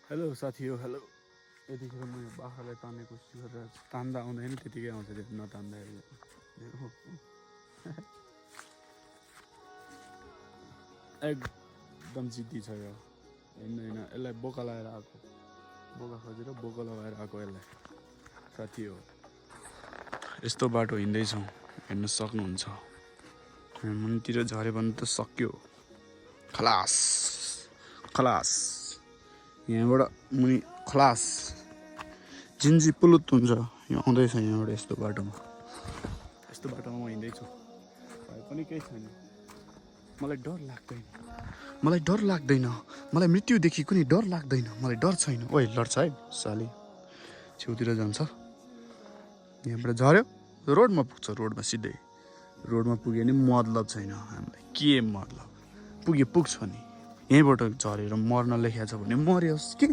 hello साथी हो hello यतिखेर म यो बाख्रालाई तान्ने कोसिस गरेर तान्दा आउँदैन त्यतिकै आउँछ त्यो नतान्दा एकदम जिद्दी छ यो होइन यसलाई बोका लगाएर आएको बोका खोजेर बोका लगाएर आएको यसलाई साथी हो यस्तो बाटो हिँड्दैछौँ हेर्न सक्नुहुन्छ मुनितिर झऱ्यो भने त सक्यो खलास खलास यहाँबाट मुनि खलास जिन्जी पुलुत हुन्छ यो आउँदैछ यहाँबाट यस्तो बाटोमा म हिँड्दैछु भए पनि केही छैन मलाई डर लाग्दैन मलाई मृत्युदेखि कुनै डर लाग्दैन मलाई डर छैन ओइ लड्छ है साली छेउतिर जान्छ यहाँबाट झऱ्यो रोडमा पुग्छ रोडमा सिधै रोडमा पुग्यो भने मतलब छैन हामीलाई के मतलब पुग्छ नि यहीँबाट झरेर मर्न लेखेको छ भने मर्योस् के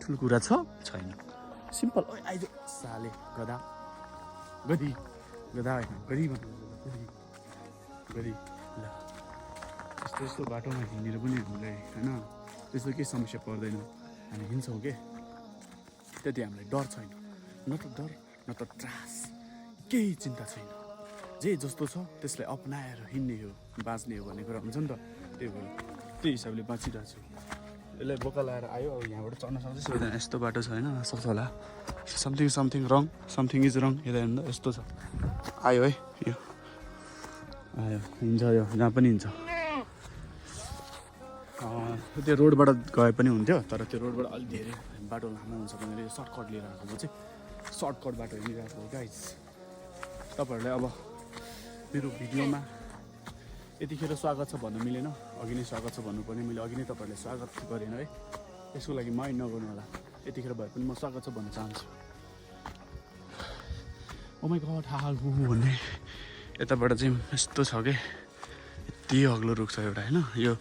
ठुलो कुरा छैन सिम्पल ओइ आइज साले गधा होइन गधी ल यस्तो बाटोमा हिँडेर पनि हामीलाई होइन त्यस्तो केही समस्या पर्दैन हामी हिँड्छौँ के त्यति हामीलाई डर छैन न त डर न त त्रास केही चिन्ता छैन जे जस्तो छ त्यसलाई अपनाएर हिँड्ने हो बाँच्ने हो भन्ने कुरा हुन्छ नि त त्यही हिसाबले बाँचिरहेको छु यसलाई बोका लगाएर आयो अब यहाँबाट चढ्न सक्छ यस्तो बाटो छ होइन सक्छ होला समथिङ रङ समथिङ इज रङ हेर्दा यस्तो छ आयो है यो आयो हिँड्छ यो जहाँ पनि हिँड्छ त्यो रोडबाट गए पनि हुन्थ्यो तर त्यो रोडबाट अलिक धेरै बाटो लामो हुन्छ भनेर सर्टकट लिएर आएको म चाहिँ सर्टकट बाटो हिँडिरहेको हो गाइज तपाईँहरूलाई अब मेरो भिडियोमा यतिखेर स्वागत छ भन्नु मिलेन अघि नै स्वागत छ भन्नुपर्ने मैले अघि नै तपाईँहरूलाई स्वागत गरेन है यसको लागि माइन्ड नगर्नु होला यतिखेर भए पनि म स्वागत छ भन्न चाहन्छु ओ माइ गड हाहा भन्ने यताबाट चाहिँ यस्तो छ कि यति अग्लो रुख छ एउटा होइन यो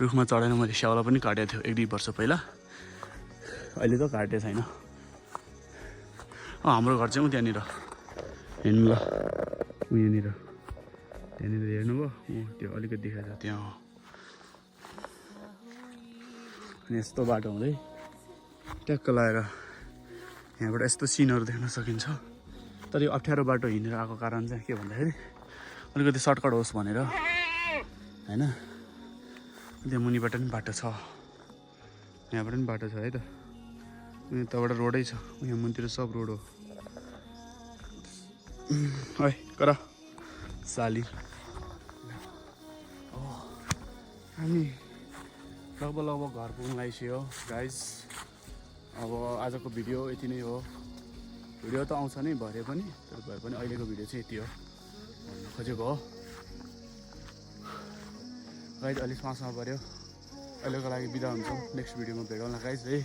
रुखमा चढेर मैले स्याउला पनि काटेको थियो 1-2 वर्ष पहिला अहिले त काटेको छैन हाम्रो घर चाहिँ त्यहाँनिर हेर्नु ल यहाँनिर त्यहाँनिर हेर्नुभयो त्यो अलिकति देखाएको छ त्यहाँ अनि यस्तो बाटो हुँदै ट्याक्क लगाएर यहाँबाट यस्तो सिनहरू देख्न सकिन्छ तर यो अप्ठ्यारो बाटो हिँडेर आएको कारण चाहिँ के भन्दाखेरि अलिकति सर्टकट होस् भनेर होइन त्यहाँ मुनिबाट पनि बाटो छ यहाँबाट पनि बाटो छ है त यताबाट रोडै छ यहाँ मुनितिर सब रोड हो है कर साली हामी लगभग घर पुग्न लागिसक्यो गाइज अब आजको भिडियो यति नै हो भिडियो त आउँछ नै भरे पनि तर भए पनि अहिलेको भिडियो चाहिँ यति हो भन्नु खोजेको हो गाइज अलिक सासमा पऱ्यो अहिलेको लागि बिदा हुन्छौँ नेक्स्ट भिडियोमा भेटौँला गाइज है